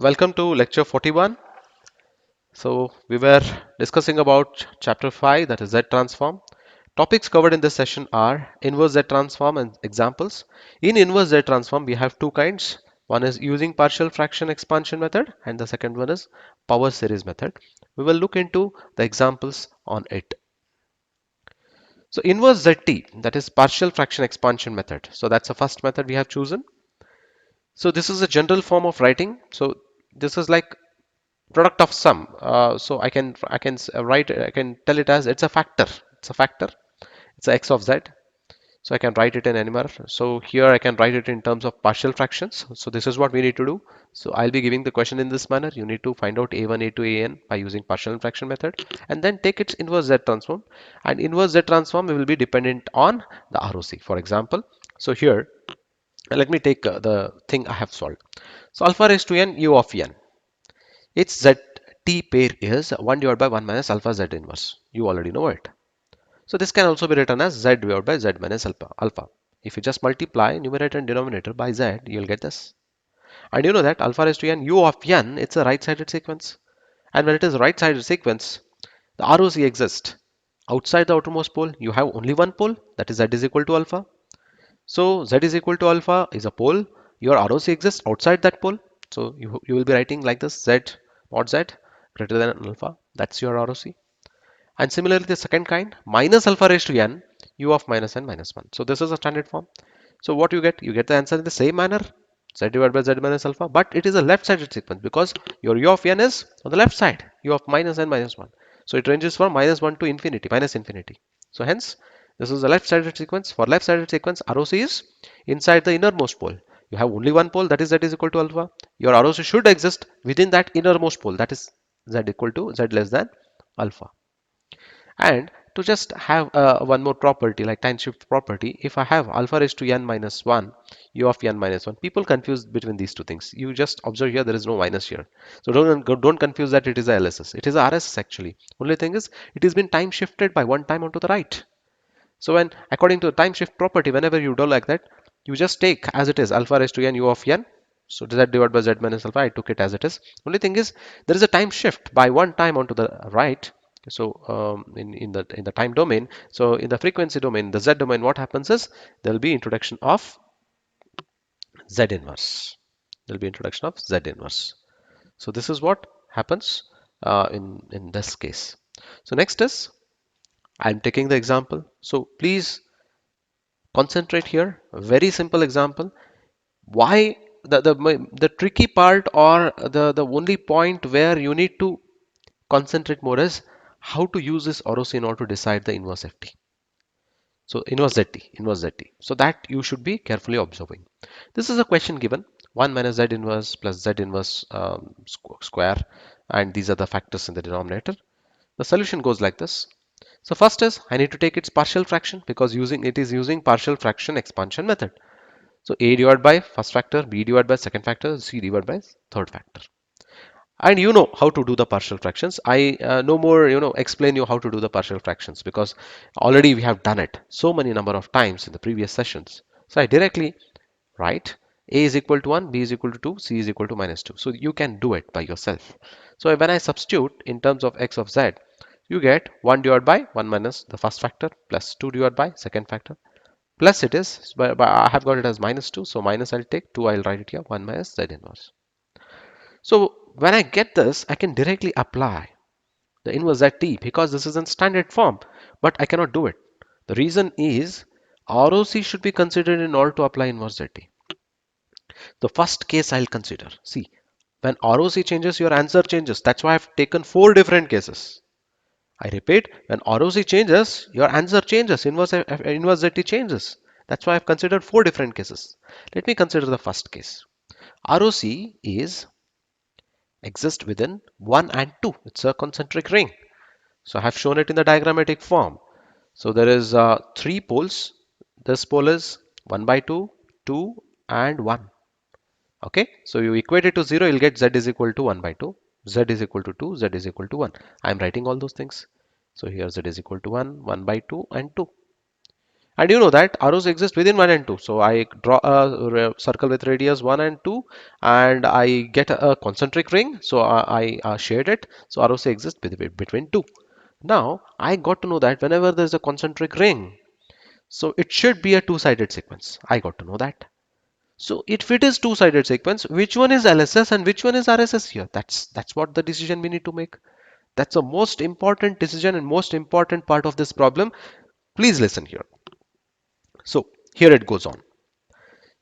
Welcome to lecture 41. So we were discussing about chapter 5, that is Z transform. Topics covered in this session are inverse Z transform and examples. In inverse Z transform we have two kinds. One is using partial fraction expansion method and the second one is power series method. We will look into the examples on it. So inverse ZT, that is partial fraction expansion method. So that's the first method we have chosen. So this is a general form of writing. So this is like product of sum. So I can tell it as it's a factor. It's a factor. It's a x of z. So I can write it in any manner. So here I can write it in terms of partial fractions. So this is what we need to do. So I'll be giving the question in this manner. You need to find out a1, a2, an by using partial fraction method, and then take its inverse z transform. And inverse z transform will be dependent on the ROC. For example, so here let me take the thing I have solved. So alpha raised to n u of n. Its zt pair is 1 divided by 1 minus alpha z inverse. You already know it. So this can also be written as z divided by z minus alpha. If you just multiply numerator and denominator by z, you'll get this. And you know that alpha raised to n u of n, it's a right-sided sequence. And when it is right-sided sequence, the ROC exists. Outside the outermost pole, you have only one pole, that is z is equal to alpha. So z is equal to alpha is a pole. Your ROC exists outside that pole. So you will be writing like this: z mod z greater than alpha. That's your ROC. And similarly, the second kind, minus alpha raised to n, u of minus n minus 1. So this is a standard form. So what you get? You get the answer in the same manner, z divided by z minus alpha, but it is a left-sided sequence because your u of n is on the left side, u of minus n minus 1. So it ranges from minus 1 to infinity, minus infinity. So hence, this is a left-sided sequence. For left-sided sequence, ROC is inside the innermost pole. You have only one pole, that is z is equal to alpha. Your ROC should exist within that innermost pole, that is z equal to z less than alpha. And to just have one more property like time shift property, if I have alpha raised to n minus 1, u of n minus 1, people confuse between these two things. You just observe here there is no minus here. So don't confuse that it is a LSS. It is a RSS actually. Only thing is it has been time shifted by one time onto the right. So when according to the time shift property, whenever you do like that, you just take as it is alpha raised to n u of n. So z divided by z minus alpha, I took it as it is. Only thing is there is a time shift by one time onto the right. So in the time domain, so in the frequency domain, the z domain, what happens is there will be introduction of z inverse. There will be introduction of z inverse. So this is what happens in this case. So next is I'm taking the example. So please concentrate here. Very simple example. Why the tricky part or the only point where you need to concentrate more is how to use this ROC in order to decide the inverse FT. So inverse ZT. So that you should be carefully observing. This is a question given 1 minus Z inverse plus Z inverse square, and these are the factors in the denominator. The solution goes like this. So first is I need to take its partial fraction because it is using partial fraction expansion method. So a divided by first factor, b divided by second factor, c divided by third factor. And you know how to do the partial fractions. I no more explain you how to do the partial fractions because already we have done it so many number of times in the previous sessions. So I directly write a is equal to 1, b is equal to 2, c is equal to minus 2. So you can do it by yourself. So when I substitute in terms of x of z, you get 1 divided by 1 minus the first factor plus 2 divided by second factor plus it is, but I have got it as minus 2. So minus I'll take 2, I'll write it here 1 minus z inverse. So when I get this, I can directly apply the inverse ZT because this is in standard form, but I cannot do it. The reason is ROC should be considered in order to apply inverse ZT. The first case I'll consider. See, when ROC changes, your answer changes. That's why I've taken 4 different cases. I repeat, when ROC changes, your answer changes. Inverse ZT changes. That's why I've considered 4 different cases. Let me consider the first case. ROC is exist within 1 and 2. It's a concentric ring. So I have shown it in the diagrammatic form. So there is 3 poles. This pole is 1 by 2, 2 and 1. Okay, so you equate it to 0, you'll get z is equal to 1 by 2, z is equal to 2, z is equal to 1. I'm writing all those things. So here z is equal to 1, 1 by 2 and 2. And you know that arrows exist within 1 and 2. So I draw a circle with radius 1 and 2, and I get a concentric ring. So I shade it. So arrows exist between 2. Now I got to know that whenever there's a concentric ring, so it should be a two-sided sequence. I got to know that. So if it is two-sided sequence, which one is LSS and which one is RSS here? That's what the decision we need to make. That's the most important decision and most important part of this problem. Please listen here. So here it goes on.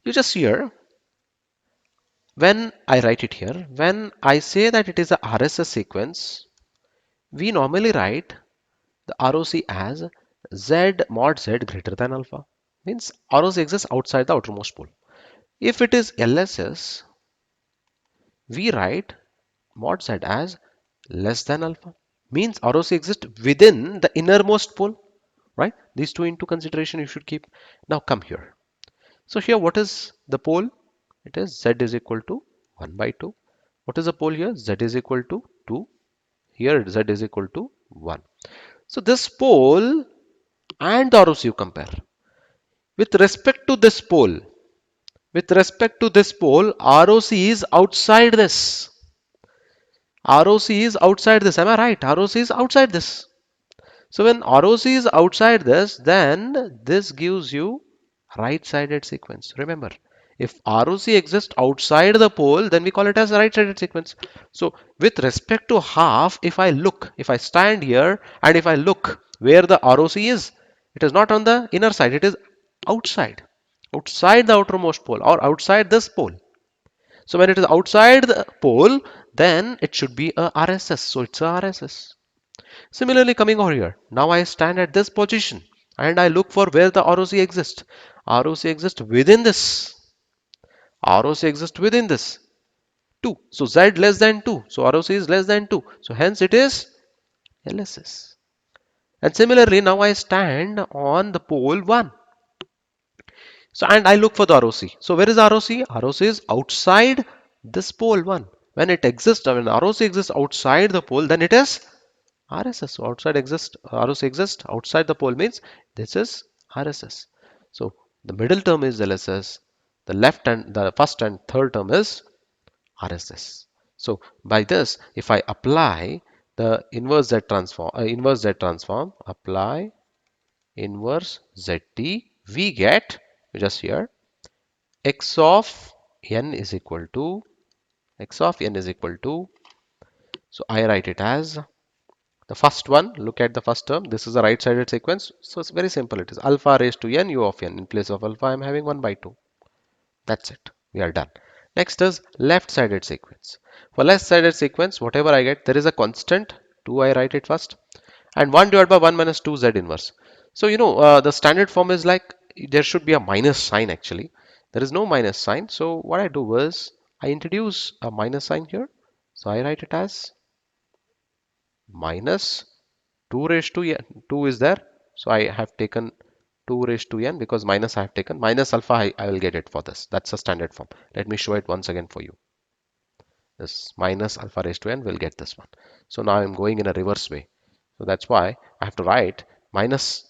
You just hear when I write it here, when I say that it is a RSS sequence, we normally write the ROC as Z mod Z greater than alpha. Means ROC exists outside the outermost pole. If it is LSS, we write mod Z as less than alpha. Means ROC exists within the innermost pole, right? These two into consideration you should keep. Now come here. So here what is the pole? It is Z is equal to 1 by 2. What is the pole here? Z is equal to 2. Here Z is equal to 1. So this pole and the ROC you compare. With respect to this pole, ROC is outside this. ROC is outside this. Am I right? ROC is outside this. So when ROC is outside this, then this gives you right-sided sequence. Remember, if ROC exists outside the pole, then we call it as right-sided sequence. So with respect to half, if I stand here and if I look where the ROC is, it is not on the inner side, it is outside, outside the outermost pole or outside this pole. So when it is outside the pole, then it should be a RSS. So it's a RSS. Similarly, coming over here, now I stand at this position and I look for where the ROC exists. ROC exists within this. ROC exists within this. 2. So Z less than 2. So ROC is less than 2. So hence it is LSS. And similarly, now I stand on the pole 1. So and I look for the ROC. So where is ROC? ROC is outside this pole 1. When ROC exists outside the pole, then it is RSS. So ROC exists outside the pole means this is RSS. So the middle term is LSS. The first and third term is RSS. So by this, if I apply the inverse Z transform, apply inverse ZT, we get just here x of n is equal to so I write it as the first one. Look at the first term. This is a right-sided sequence. So it's very simple. It is alpha raised to n u of n. In place of alpha, I'm having 1 by 2. That's it. We are done. Next is left-sided sequence. For left-sided sequence, whatever I get, there is a constant. 2, I write it first. And 1 divided by 1 minus 2 z inverse. So, the standard form is like there should be a minus sign actually. There is no minus sign. So what I do is I introduce a minus sign here. So I write it as minus 2 raised to n. 2 is there. So I have taken 2 raised to n because minus I have taken. Minus alpha, I will get it for this. That's a standard form. Let me show it once again for you. This minus alpha raised to n will get this one. So now I'm going in a reverse way. So that's why I have to write minus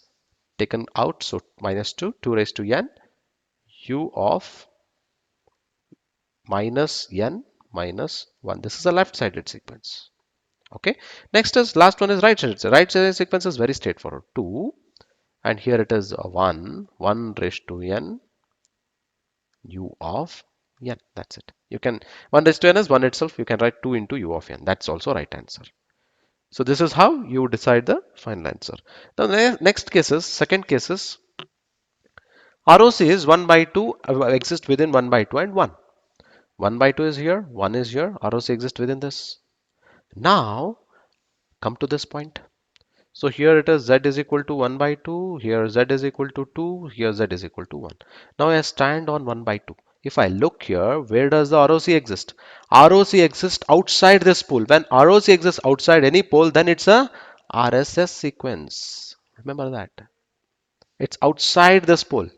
taken out. So minus 2, 2 raised to n, u of minus n minus 1. This is a left-sided sequence. Okay. Next is last one is right-sided. Right-sided sequence is very straightforward. 2 and here it is 1 raised to n u of n. That's it. You can 1 raised to n is 1 itself. You can write 2 into u of n. That's also right answer. So this is how you decide the final answer. Now the next cases, second cases, ROC is 1 by 2 exists within 1 by 2 and 1. 1 by 2 is here, 1 is here, ROC exists within this. Now come to this point. So here it is Z is equal to 1 by 2, here Z is equal to 2, here Z is equal to 1. Now I stand on 1 by 2. If I look here, where does the ROC exist? ROC exists outside this pole. When ROC exists outside any pole, then it's a RSS sequence. Remember that. It's outside this pole.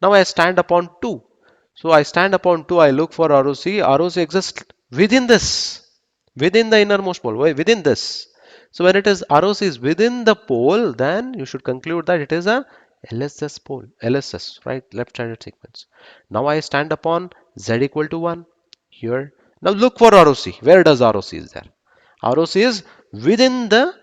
Now I stand upon 2. So I stand upon 2, I look for ROC. ROC exists within this, within the innermost pole, within this. So when it is ROC is within the pole, then you should conclude that it is a LSS pole, LSS, right? Left-sided sequence. Now I stand upon Z equal to 1 here. Now look for ROC. Where does ROC is there? ROC is within the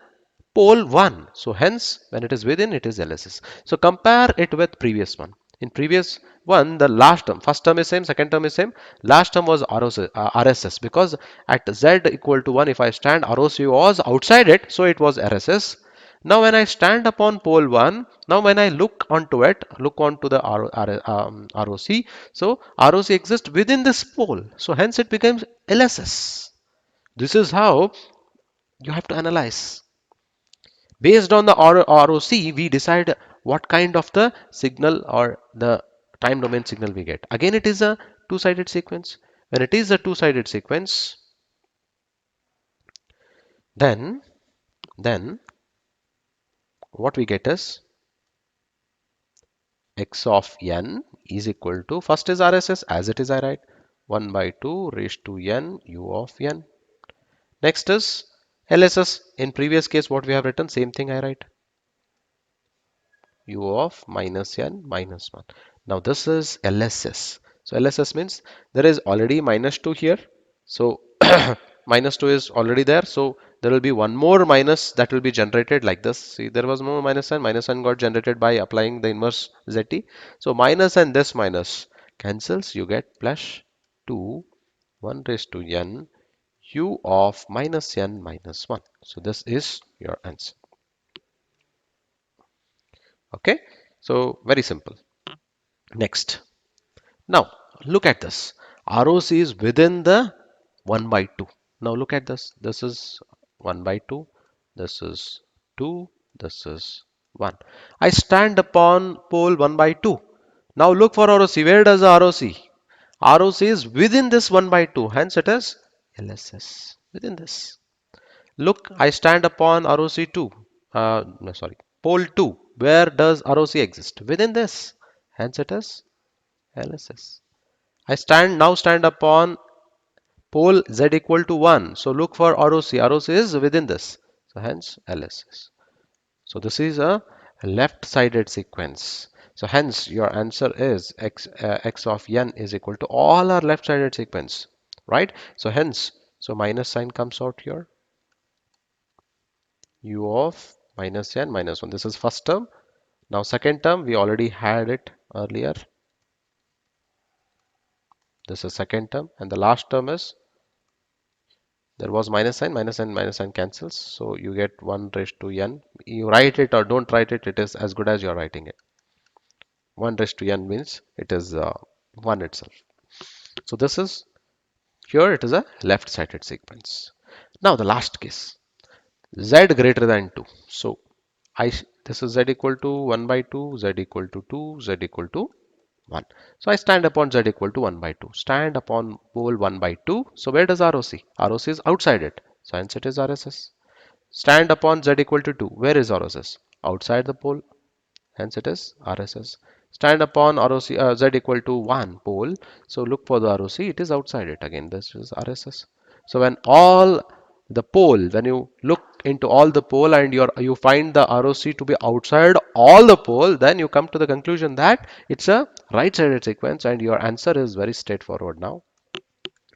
pole 1. So hence, when it is within, it is LSS. So compare it with previous one. In previous one, the last term, first term is same, second term is same. Last term was RSS because at Z equal to 1, if I stand, ROC was outside it, so it was RSS. Now when I stand upon pole 1, now when I look onto it, look onto the ROC, so ROC exists within this pole. So hence it becomes LSS. This is how you have to analyze. Based on the ROC, we decide what kind of the signal or the time domain signal we get. Again, it is a two-sided sequence. When it is a two-sided sequence, then then what we get is x of n is equal to, first is RSS, as it is I write 1 by 2 raised to n u of n. Next is LSS. In previous case, what we have written, same thing I write, u of minus n minus 1. Now this is LSS. So LSS means there is already minus 2 here. So minus 2 is already there. So there will be one more minus that will be generated like this. See, there was no minus n. Minus n got generated by applying the inverse ZT. So minus and this minus cancels. You get plus 2 1 raised to n u of minus n minus 1. So this is your answer. Okay. So very simple. Next. Now look at this. ROC is within the 1 by 2. Now look at this. This is 1 by 2. This is 2. This is 1. I stand upon pole 1 by 2. Now look for ROC. Where does the ROC? ROC is within this 1 by 2. Hence it is LSS. Within this. Look, I stand upon ROC 2. No, sorry. Pole 2. Where does ROC exist? Within this. Hence it is LSS. I now stand upon pole Z equal to 1. So look for ROC. ROC is within this. So hence LSS. So this is a left-sided sequence. So hence your answer is x of n is equal to all our left-sided sequence, right? So hence, so minus sign comes out here. U of minus n minus 1. This is first term. Now second term, we already had it earlier. This is second term. And the last term is, there was minus sign cancels. So you get 1 raised to n. You write it or don't write it, it is as good as you're writing it. 1 raised to n means it is 1 itself. So this is, here it is a left-sided sequence. Now the last case, z greater than 2. So this is z equal to 1 by 2, z equal to 2, z equal to 1. So I stand upon z equal to 1 by 2. Stand upon pole 1 by 2. So where does ROC? ROC is outside it. So hence it is RSS. Stand upon z equal to 2. Where is RSS? Outside the pole. Hence it is RSS. Stand upon ROC z equal to 1 pole. So look for the ROC. It is outside it. Again, this is RSS. So when all the pole, when you look into all the pole and you find the ROC to be outside all the pole, then you come to the conclusion that it's a right-sided sequence and your answer is very straightforward now.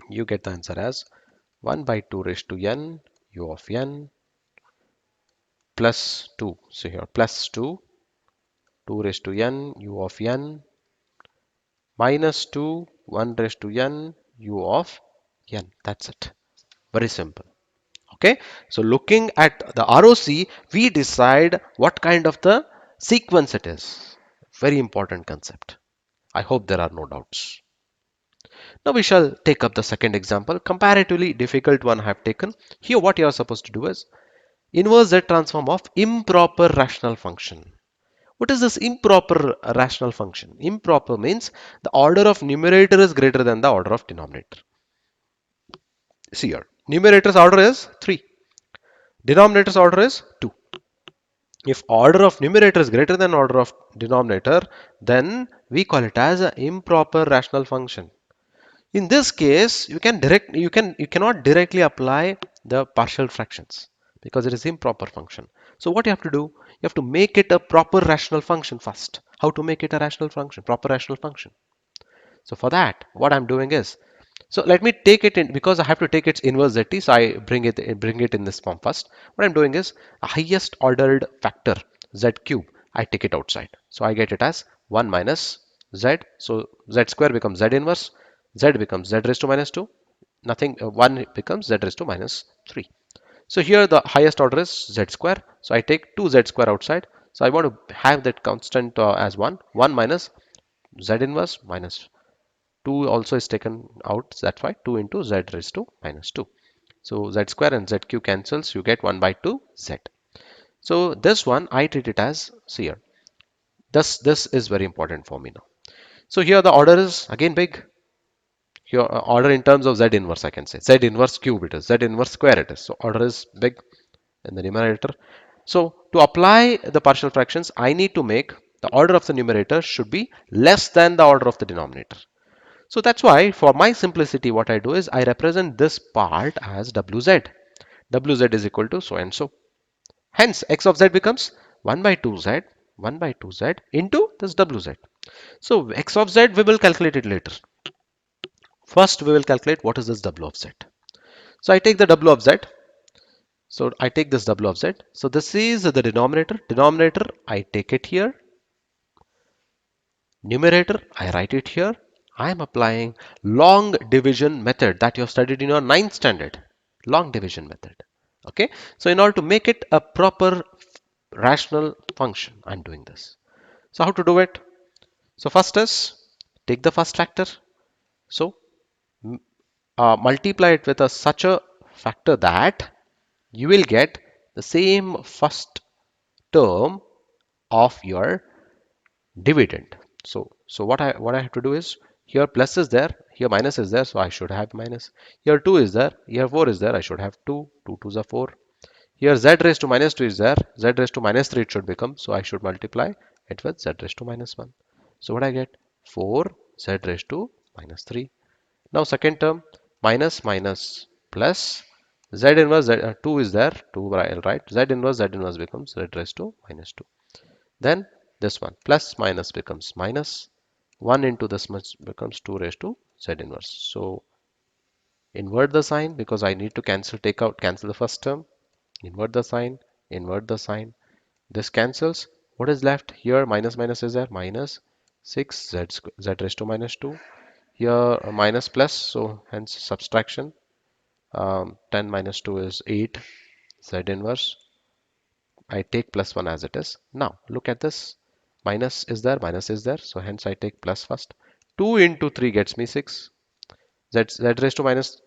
You get the answer as 1 by 2 raised to n u of n plus 2. So here plus 2 2 raised to n u of n minus 2 1 raised to n u of n. That's it. Very simple. Okay, so looking at the ROC, we decide what kind of the sequence it is. Very important concept. I hope there are no doubts. Now we shall take up the second example, comparatively difficult one I have taken. Here what you are supposed to do is inverse Z transform of improper rational function. What is this improper rational function? Improper means the order of numerator is greater than the order of denominator. See here, numerator's order is 3. Denominator's order is 2. If order of numerator is greater than order of denominator, then we call it as an improper rational function. In this case, you cannot directly apply the partial fractions. because it is improper function. So what you have to do, you have to make it a proper rational function first. How to make it a rational function, proper rational function? So for that, what I'm doing is, so let me take it in, because I have to take its inverse zt, so I bring it in this form first. What I'm doing is a highest ordered factor z cube, I take it outside. So I get it as 1 minus z. So z square becomes z inverse, z becomes z raised to minus 2, nothing, 1 becomes z raised to minus 3. So here the highest order is z square. So I take 2z square outside. So I want to have that constant as 1. 1 minus z inverse minus 2 also is taken out. So that's why 2 into z raised to minus 2. So z square and z cube cancels. You get 1 by 2 z. So this one I treat it as, see here. This is very important for me now. So here the order is again big. Here order in terms of z inverse, I can say z inverse cube it is, z inverse square it is. So order is big in the numerator. So to apply the partial fractions, I need to make the order of the numerator should be less than the order of the denominator. So that's why for my simplicity, what I do is I represent this part as wz. Wz is equal to so and so. Hence, x of z becomes 1 by 2z, 1 by 2z into this wz. So x of z, we will calculate it later. First, we will calculate what is this w of z. So I take the w of z. So I take this w of z. So this is the denominator. Denominator, I take it here. Numerator, I write it here. I am applying long division method that you have studied in your 9th standard. Long division method. Okay. So in order to make it a proper rational function, I'm doing this. So how to do it? So first is take the first factor. So multiply it with such a factor that you will get the same first term of your dividend. So what I have to do is, here plus is there, here minus is there, so I should have minus. Here 2 is there, here 4 is there, I should have 2. 2 2s are 4. Here z raised to minus 2 is there, z raised to minus 3 it should become, so I should multiply it with z raised to minus 1. So what I get? 4 z raised to minus 3. Now second term, minus minus plus z inverse z, 2 is there, 2 I'll write, z inverse becomes z raised to minus 2. Then this one plus minus becomes minus 1 into this much becomes 2 raised to z inverse. So invert the sign because I need to cancel the first term. Invert the sign, invert the sign. This cancels. What is left here? Minus minus is there, minus 6 z raised to minus 2. Here minus plus, so hence subtraction. 10 minus 2 is 8 z inverse. I take plus 1 as it is. Now look at this. Minus is there. So hence I take plus first. 2 into 3 gets me 6. Z raised to minus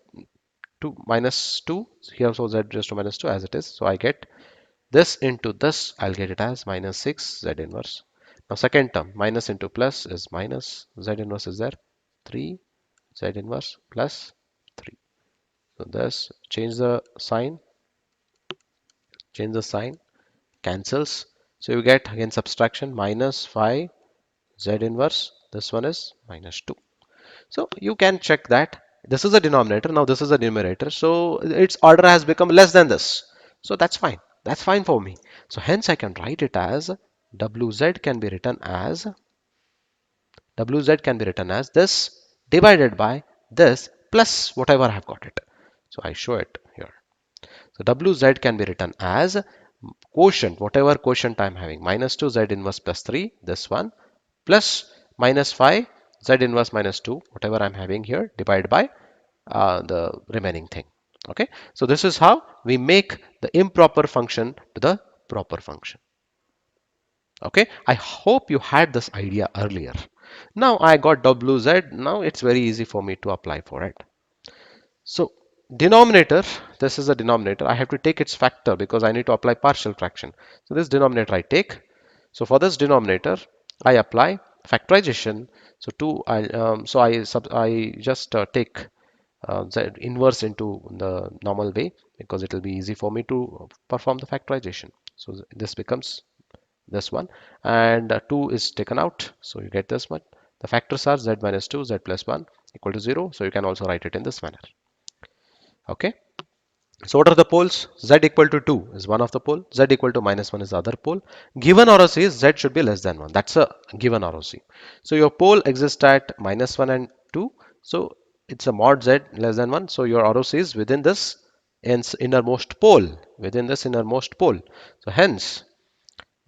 2. Here also z raised to minus 2 as it is. So I get this into this. I'll get it as minus 6 z inverse. Now second term, minus into plus is minus. Z inverse is there. 3 z inverse plus 3. So this, change the sign, cancels. So you get again subtraction, minus 5 z inverse. This one is minus 2. So you can check that this is a denominator. Now this is a numerator. So its order has become less than this. So that's fine. That's fine for me. So hence I can write it as wz can be written as this divided by this plus whatever I have got it. So I show it here. So wz can be written as quotient, whatever quotient I'm having, minus 2 z inverse plus 3, this one, plus minus 5 z inverse minus 2, whatever I'm having here, divided by the remaining thing. Okay, so this is how we make the improper function to the proper function. Okay, I hope you had this idea earlier. Now I got wz. Now it's very easy for me to apply for it. So denominator, this is a denominator. I have to take its factor because I need to apply partial fraction. So this denominator I take. So for this denominator, I apply factorization. So I just take z inverse into the normal way because it will be easy for me to perform the factorization. So this becomes this one, and 2 is taken out. So you get this one. The factors are z minus 2, z plus 1 equal to 0. So you can also write it in this manner. Okay. So what are the poles? Z equal to 2 is one of the pole. Z equal to minus 1 is the other pole. Given ROC is Z should be less than 1. That's a given ROC. So your pole exists at minus 1 and 2. So it's a mod Z less than 1. So your ROC is within this innermost pole. Within this innermost pole. So hence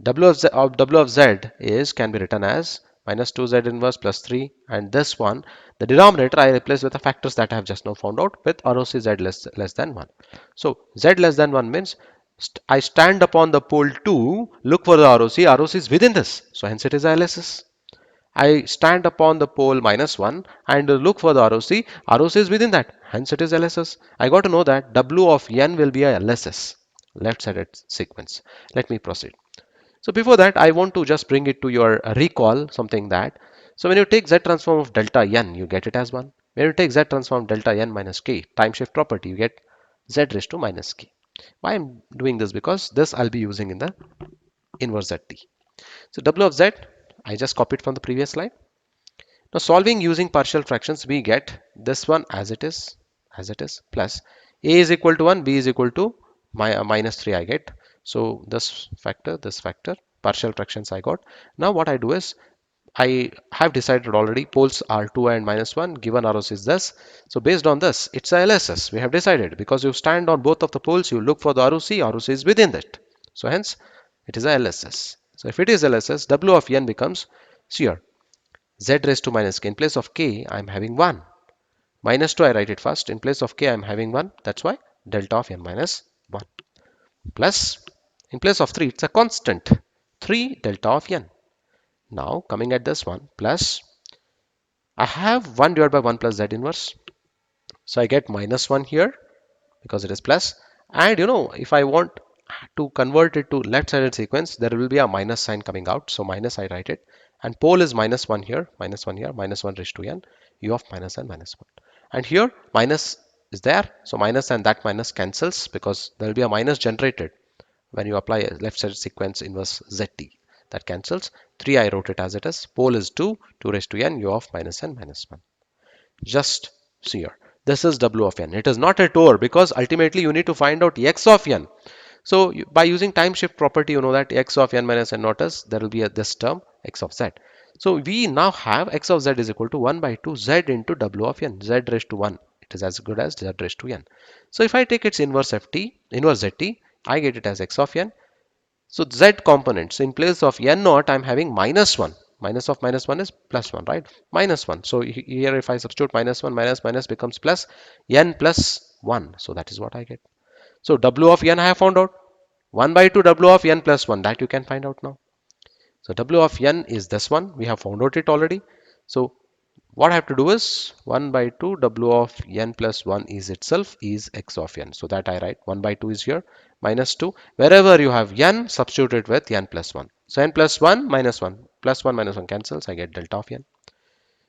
W of Z is can be written as minus 2Z inverse plus 3, and this one, the denominator I replace with the factors that I have just now found out with ROC Z less than 1. So Z less than 1 means I stand upon the pole 2, look for the ROC, ROC is within this, so hence it is LSS. I stand upon the pole minus 1 and look for the ROC, ROC is within that, hence it is LSS. I got to know that W of N will be a LSS, left-sided sequence. Let me proceed. So before that, I want to just bring it to your recall something that. So when you take Z transform of delta n, you get it as 1. When you take Z transform delta n minus k, time shift property, you get Z raised to minus k. Why I'm doing this? Because this I'll be using in the inverse zt. So W of Z, I just copied from the previous slide. Now solving using partial fractions, we get this one as it is, plus a is equal to 1, b is equal to minus 3 I get. So this factor, partial fractions I got. Now what I do is, I have decided already poles are 2 and minus 1, given ROC is this. So based on this, it's a LSS. We have decided because you stand on both of the poles, you look for the ROC, ROC is within that. So hence, it is a LSS. So if it is LSS, W of n becomes, see here, Z raised to minus k. In place of k, I'm having 1. Minus 2, I write it first. In place of k, I'm having 1. That's why delta of n minus 1. Plus, in place of 3, it's a constant. 3 delta of n. Now, coming at this one, plus, I have 1 divided by 1 plus z inverse. So I get minus 1 here because it is plus. And if I want to convert it to left-sided sequence, there will be a minus sign coming out. So minus, I write it. And pole is minus 1 here, minus 1 raised to n, u of minus n minus 1. And here, minus is there. So minus and that minus cancels because there will be a minus generated when you apply a left-sided sequence inverse zt. That cancels. 3, I wrote it as it is. Pole is 2, 2 raised to n, u of minus n minus 1. Just see here. This is W of n. It is not a TOR because ultimately you need to find out x of n. So by using time shift property, you know that x of n minus n naught is, there will be this term x of z. So we now have x of z is equal to 1 by 2 z into W of n, z raised to 1. It is as good as z raised to n. So if I take its inverse inverse zt, I get it as x of n. So z components, in place of n naught, I'm having minus 1. Minus of minus 1 is plus 1, right? Minus 1. So here if I substitute minus 1, minus becomes plus n plus 1. So that is what I get. So W of n I have found out. 1 by 2 W of n plus 1. That you can find out now. So W of n is this one. We have found out it already. So what I have to do is 1 by 2 W of n plus 1 is itself is x of n. So that I write 1 by 2 is here, minus 2. Wherever you have n, substitute it with n plus 1. So n plus 1 minus 1 plus 1 minus 1 cancels. I get delta of n.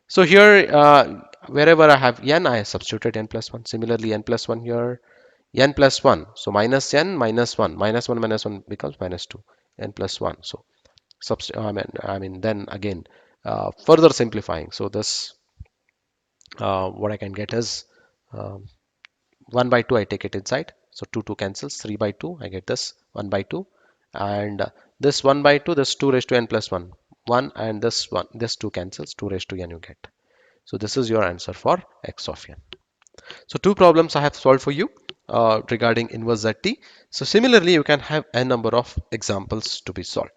So here, wherever I have n, I substituted n plus 1. Similarly, n plus 1 here, n plus 1. So minus n minus 1. Minus 1 becomes minus 2. N plus 1. So then again, further simplifying. So this what I can get is 1 by 2, I take it inside. So 2 cancels, 3 by 2, I get this 1 by 2. And this 1 by 2, this 2 raised to n plus 1. 1 and this 2 cancels, 2 raised to n you get. So this is your answer for x of n. So two problems I have solved for you regarding inverse zt. So similarly, you can have a number of examples to be solved.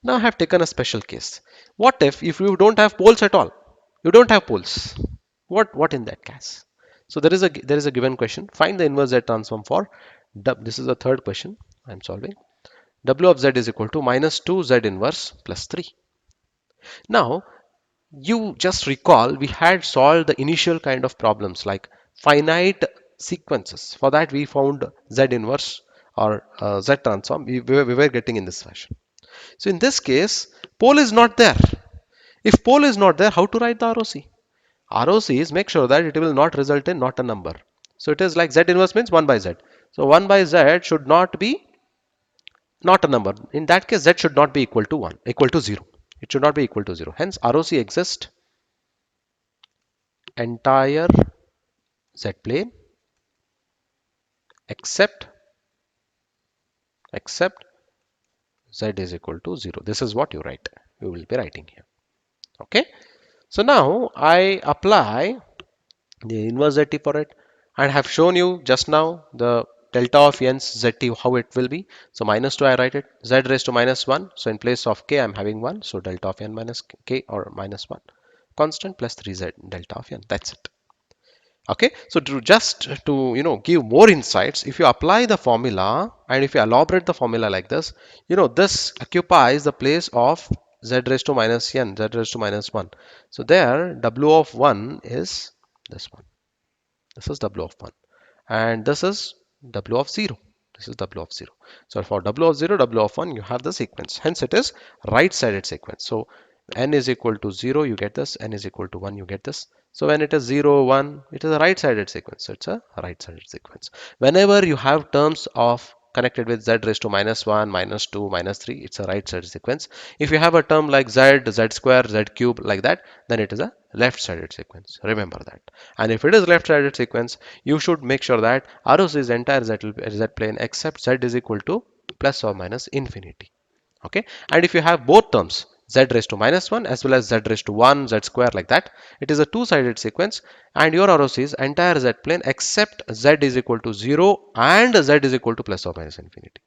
Now I have taken a special case. What if you don't have poles at all? You don't have poles. What in that case? So there is a given question. Find the inverse Z transform for this is the third question I'm solving. W of Z is equal to minus 2 Z inverse plus 3. Now you just recall we had solved the initial kind of problems like finite sequences. For that we found Z inverse or Z transform. We were getting in this fashion. So in this case, pole is not there. If pole is not there, how to write the ROC? ROC is make sure that it will not result in not a number. So it is like Z inverse means 1 by Z. So 1 by Z should not be not a number. In that case, Z should not be equal to 1, equal to 0. It should not be equal to 0. Hence, ROC exists entire Z plane except except z is equal to 0. This is what you write. You will be writing here. Okay. So now I apply the inverse zt for it, and have shown you just now the delta of n's zt how it will be. So minus 2 I write it, z raised to minus 1. So in place of k I'm having 1. So delta of n minus k or minus 1 constant plus 3z delta of n. That's it. Okay, so to give more insights, if you apply the formula and if you elaborate the formula like this, this occupies the place of z raised to minus n, z raised to minus 1. So there w of 1 is this one. This is w of 1, and this is w of 0. This is w of 0. So for w of 0, w of 1, you have the sequence. Hence it is right-sided sequence. So n is equal to 0, you get this. N is equal to 1, you get this. So when it is 0, 1, it is a right-sided sequence. So it's a right-sided sequence. Whenever you have terms of connected with z raised to minus 1, minus 2, minus 3, it's a right-sided sequence. If you have a term like z, z square, z cube like that, then it is a left-sided sequence. Remember that. And if it is left-sided sequence, you should make sure that ROC's entire z plane except z is equal to plus or minus infinity. Okay, and if you have both terms z raised to minus 1 as well as z raised to 1, z square like that, it is a two-sided sequence, and your ROC's entire z plane except z is equal to 0 and z is equal to plus or minus infinity.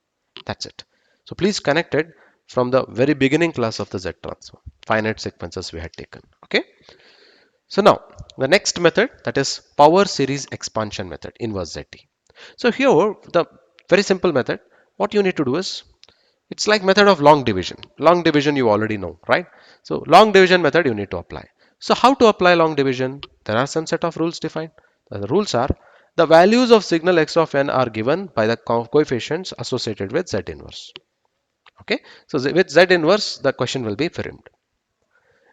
That's it. So please connect it from the very beginning class of the Z transform. Finite sequences we had taken. Okay. So now the next method, that is power series expansion method, inverse ZT. So here the very simple method, what you need to do is, it's like method of long division. Long division you already know, right? So long division method you need to apply. So how to apply long division? There are some set of rules defined. The rules are, the values of signal x of n are given by the coefficients associated with Z inverse. Okay, so with Z inverse the question will be framed.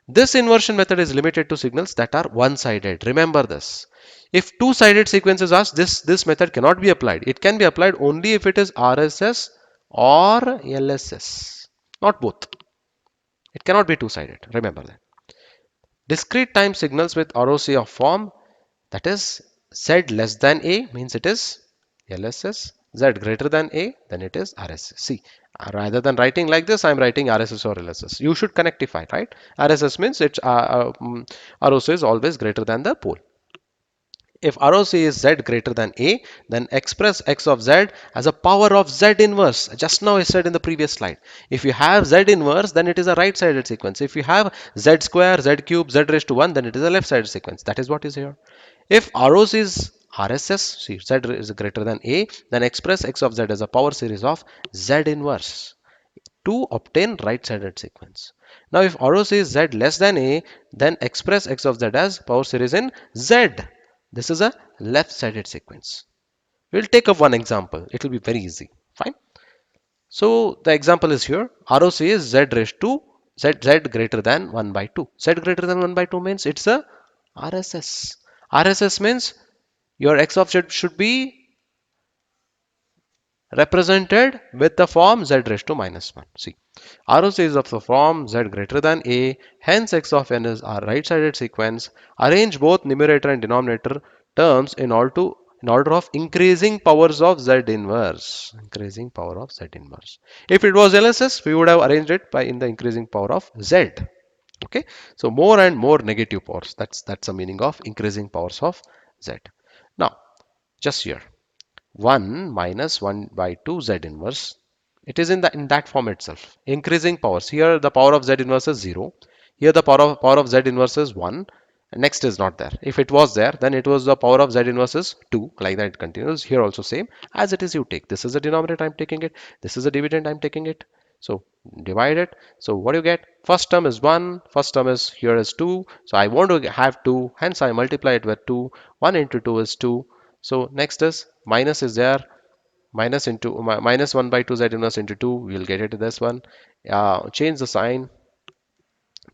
This inversion method is limited to signals that are one-sided. Remember this. If two-sided sequence is asked, this method cannot be applied. It can be applied only if it is RSS or LSS, not both. It cannot be two-sided. Remember that. Discrete time signals with ROC of form, that is Z less than A, means it is LSS. Z greater than A, then it is RSS. See, rather than writing like this, I am writing RSS or LSS. You should connectify, right? RSS means it's ROC is always greater than the pole. If ROC is Z greater than A, then express x of Z as a power of Z inverse. Just now I said in the previous slide. If you have Z inverse, then it is a right-sided sequence. If you have Z square, Z cube, Z raised to 1, then it is a left-sided sequence. That is what is here. If ROC is RSS, see Z is greater than A, then express x of Z as a power series of Z inverse to obtain right-sided sequence. Now if ROC is Z less than A, then express x of Z as power series in Z. This is a left-sided sequence. We'll take up one example. It will be very easy. Fine. So the example is here. ROC is Z raised to Z greater than 1 by 2. Z greater than 1 by 2 means it's a RSS. RSS means your x of Z should be represented with the form Z raised to minus 1. See, ROC is of the form Z greater than A, hence x of n is a right-sided sequence. Arrange both numerator and denominator terms in order of increasing powers of Z inverse. Increasing power of Z inverse. If it was LSS, we would have arranged it by in the increasing power of Z. Okay, so more and more negative powers. That's the meaning of increasing powers of Z. Now, just here. 1 minus 1 by 2 Z inverse. It is in that form itself. Increasing powers. Here the power of Z inverse is 0. Here the power of Z inverse is 1. Next is not there. If it was there, then it was the power of Z inverse is 2. Like that it continues. Here also same. As it is you take. This is the denominator I'm taking it. This is the dividend I'm taking it. So divide it. So what you get? First term is 1. First term is here is 2. So I want to have 2. Hence I multiply it with 2. 1 into 2 is 2. So next is minus is there, minus into minus 1 by 2 Z inverse into 2, we will get it to this one. Change the sign,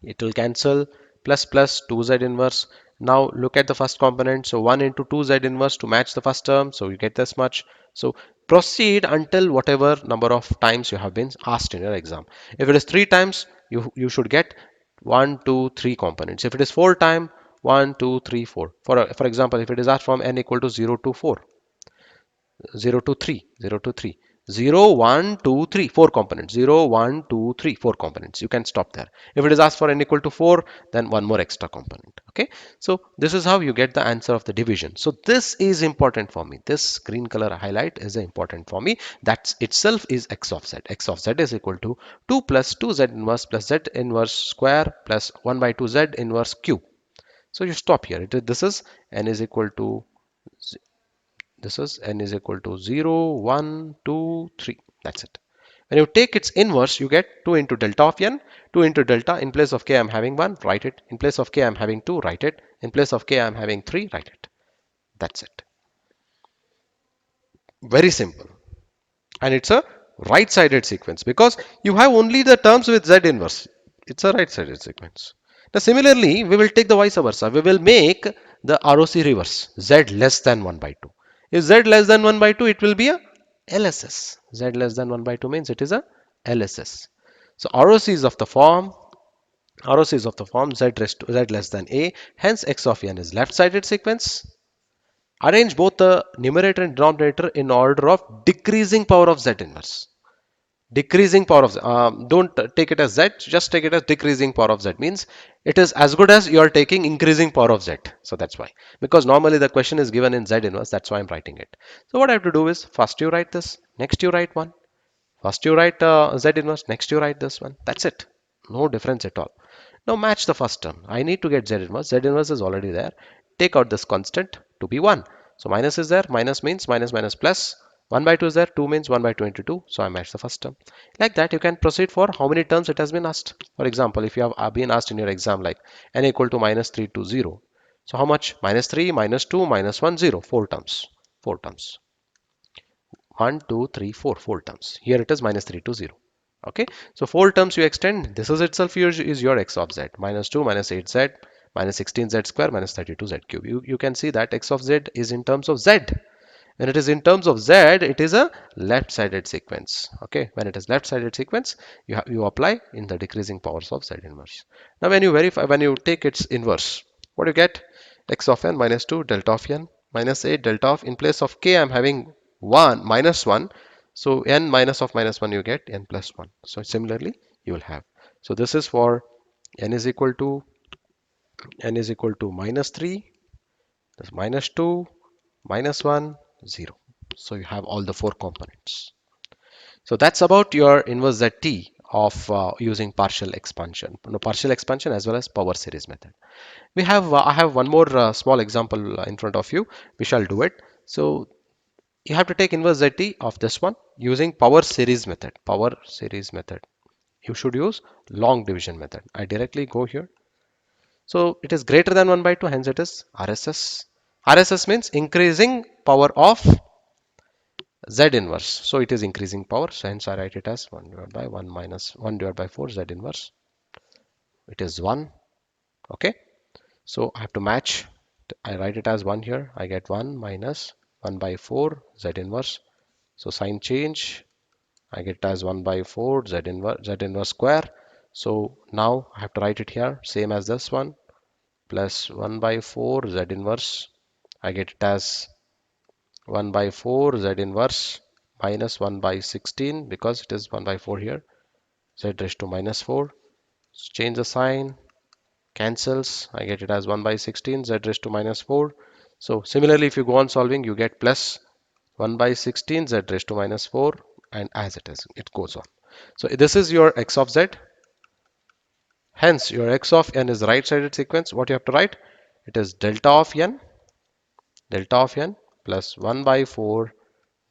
it will cancel, plus plus 2 Z inverse. Now look at the first component, so 1 into 2 Z inverse to match the first term, so you get this much. So proceed until whatever number of times you have been asked in your exam. If it is 3 times, you should get 1, 2, 3 components. If it is 4 times, 1, 2, 3, 4. For example, if it is asked from n equal to 0 to 4, 0 to 3, 0 to 3, 0, 1, 2, 3, 4 components, 0, 1, 2, 3, 4 components. You can stop there. If it is asked for n equal to 4, then one more extra component. Okay, so this is how you get the answer of the division. So this is important for me. This green color highlight is important for me. That itself is x of z. X of z is equal to 2 plus 2z inverse plus z inverse square plus 1 by 2 z inverse cube. So you stop here. This is n is equal to this is n is equal to 0, 1, 2, 3. That's it. When you take its inverse, you get 2 into delta of n. 2 into delta, in place of k I'm having 1, write it. In place of k I'm having 2, write it. In place of k I'm having 3, write it. That's it. Very simple. And it's a right-sided sequence because you have only the terms with z inverse. It's a right-sided sequence. Now similarly, we will take the vice versa. We will make the ROC reverse, z less than 1 by 2. If z less than 1 by 2, it will be a LSS. Z less than 1 by 2 means it is a LSS. So ROC is of the form z raised to z less than a. Hence x of n is left-sided sequence. Arrange both the numerator and denominator in order of decreasing power of z inverse. Decreasing power of z. Don't take it as z, just take it as decreasing power of z. Means it is as good as you are taking increasing power of z. So that's why. Because normally the question is given in z inverse, that's why I'm writing it. So what I have to do is first you write this, next you write one. First you write z inverse, next you write this one. That's it. No difference at all. Now match the first term. I need to get z inverse. Z inverse is already there. Take out this constant to be 1. So minus is there. Minus means minus minus plus. 1 by 2 is there. 2 means 1 by 2 into 2. So I match the first term. Like that, you can proceed for how many terms it has been asked. For example, if you have been asked in your exam like n equal to minus 3 to 0. So how much? Minus 3, minus 2, minus 1, 0. 4 terms. 4 terms. 1, 2, 3, 4, 4 terms. Here it is minus 3 to 0. Okay, so 4 terms you extend. This is itself is your x of z. Minus 2, minus 8z, minus 16z square, minus 32z cube. You can see that x of z is in terms of z. When it is in terms of z, it is a left-sided sequence. Okay, when it is left-sided sequence, you apply in the decreasing powers of z inverse. Now, when you take its inverse, what do you get? X of n minus 2 delta of n minus 8 delta of, in place of k, I'm having 1 minus 1. So n minus of -1 you get n plus 1. So similarly, you will have. So this is for n is equal to minus 3, that's minus 2, minus 1, 0. So you have all the 4 components. So that's about your inverse ZT of using partial expansion. No, partial expansion as well as power series method. We have I have one more small example in front of you. We shall do it. So you have to take inverse ZT of this one using power series method. Power series method. You should use long division method. I directly go here. So it is greater than 1 by 2, hence it is RSS. RSS means increasing power of Z inverse. So it is increasing power. So hence I write it as 1 divided by 1 minus 1 divided by 4 Z inverse. It is 1. Okay. So I have to match. I write it as 1 here. I get 1 minus 1 by 4 Z inverse. So sign change. I get it as 1 by 4 Z inverse square. So now I have to write it here. Same as this one. Plus 1 by 4 Z inverse. I get it as 1 by 4 Z inverse minus 1 by 16 because it is 1 by 4 here. Z raised to minus 4. Change the sign. Cancels. I get it as 1 by 16 Z raised to minus 4. So similarly, if you go on solving, you get plus 1 by 16 Z raised to minus 4, and as it is, it goes on. So this is your x of z. Hence, your x of n is right-sided sequence. What you have to write? It is delta of n plus 1 by 4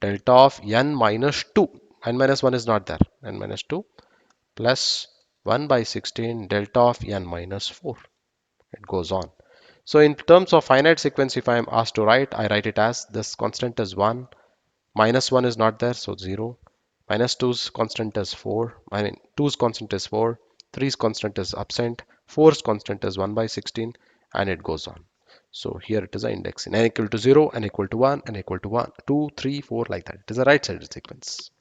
delta of n minus 2. N minus 1 is not there. N minus 2 plus 1 by 16 delta of n minus 4. It goes on. So in terms of finite sequence, if I am asked to write, I write it as this constant is 1, minus 1 is not there, so 0, minus 2's constant is 4, 2's constant is 4, 3's constant is absent, 4's constant is 1 by 16, and it goes on. So here it is an index, n equal to 0, n equal to 1, n equal to 1, 2, 3, 4, like that. It is a right-sided sequence.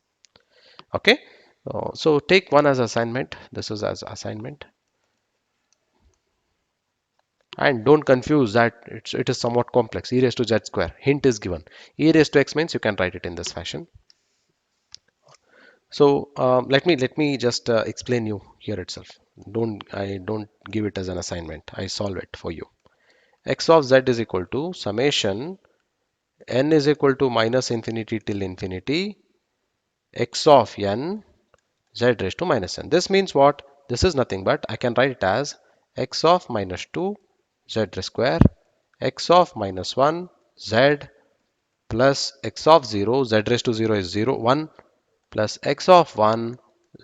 Okay, so take one as assignment. This is as assignment. And don't confuse that it is somewhat complex. E raised to z square. Hint is given. E raised to x means you can write it in this fashion. So let me just explain you here itself. I don't give it as an assignment. I solve it for you. X of z is equal to summation n is equal to minus infinity till infinity x of n z raised to minus n. This means what? This is nothing but I can write it as x of minus 2 z raised square x of minus 1 z plus x of 0 z raised to 0 is 0 1 plus x of 1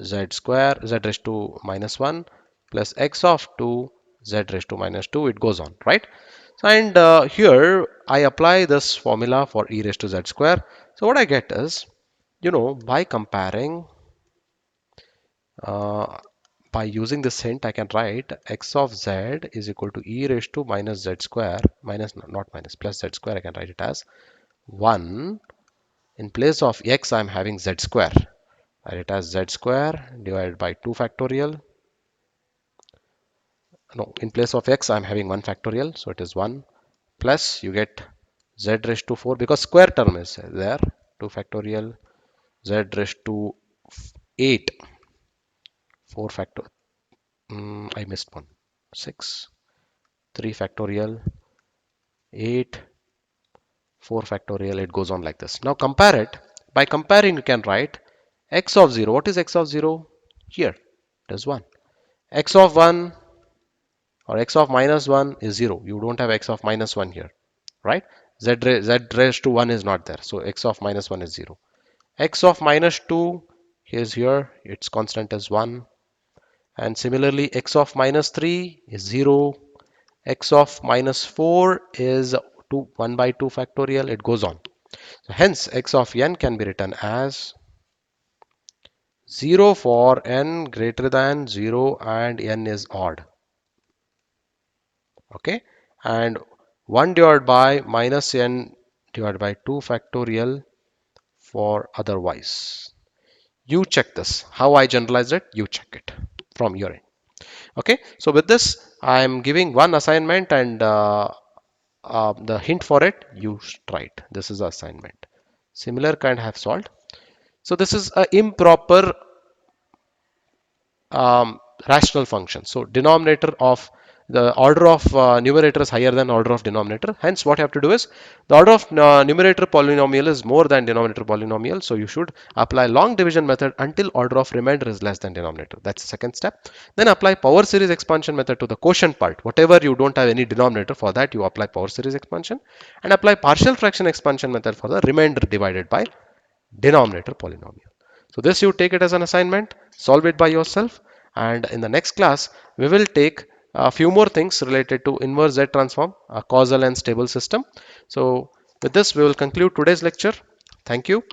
z square z raised to minus 1 plus x of 2 z raised to minus 2. It goes on, right? And here I apply this formula for e raised to z square. So what I get is, by comparing, uh, by using this hint, I can write x of z is equal to e raised to minus z square, minus, not minus, plus z square. I can write it as 1. In place of x, I'm having z square. I write it as z square divided by 2 factorial. No, in place of x, I'm having 1 factorial. So it is 1 plus you get z raised to 4 because square term is there. 2 factorial z raised to 8. 4 factor. I missed one. 6. 3 factorial 8. 4 factorial. It goes on like this. Now compare it. By comparing, you can write x of 0. What is x of 0? Here it is 1. X of 1 or x of minus 1 is 0. You don't have x of minus 1 here, right? Z raised to 1 is not there. So x of minus 1 is 0. X of minus 2 is here. Its constant is 1. And similarly, x of minus 3 is 0. X of minus 4 is 2, 1 by 2 factorial. It goes on. So hence, x of n can be written as 0 for n greater than 0 and n is odd. Okay. And 1 divided by minus n divided by 2 factorial for otherwise. You check this. How I generalized it, you check it from your end. Okay. So with this, I am giving one assignment and the hint for it, you try it. This is the assignment. Similar kind have solved. So this is a improper rational function. So denominator of the order of numerator is higher than order of denominator. Hence, what you have to do is the order of numerator polynomial is more than denominator polynomial. So you should apply long division method until order of remainder is less than denominator. That's the second step. Then apply power series expansion method to the quotient part. Whatever you don't have any denominator, for that you apply power series expansion, and apply partial fraction expansion method for the remainder divided by denominator polynomial. So this you take it as an assignment, solve it by yourself, and in the next class we will take a few more things related to inverse Z transform, a causal and stable system. So with this we will conclude today's lecture. Thank you.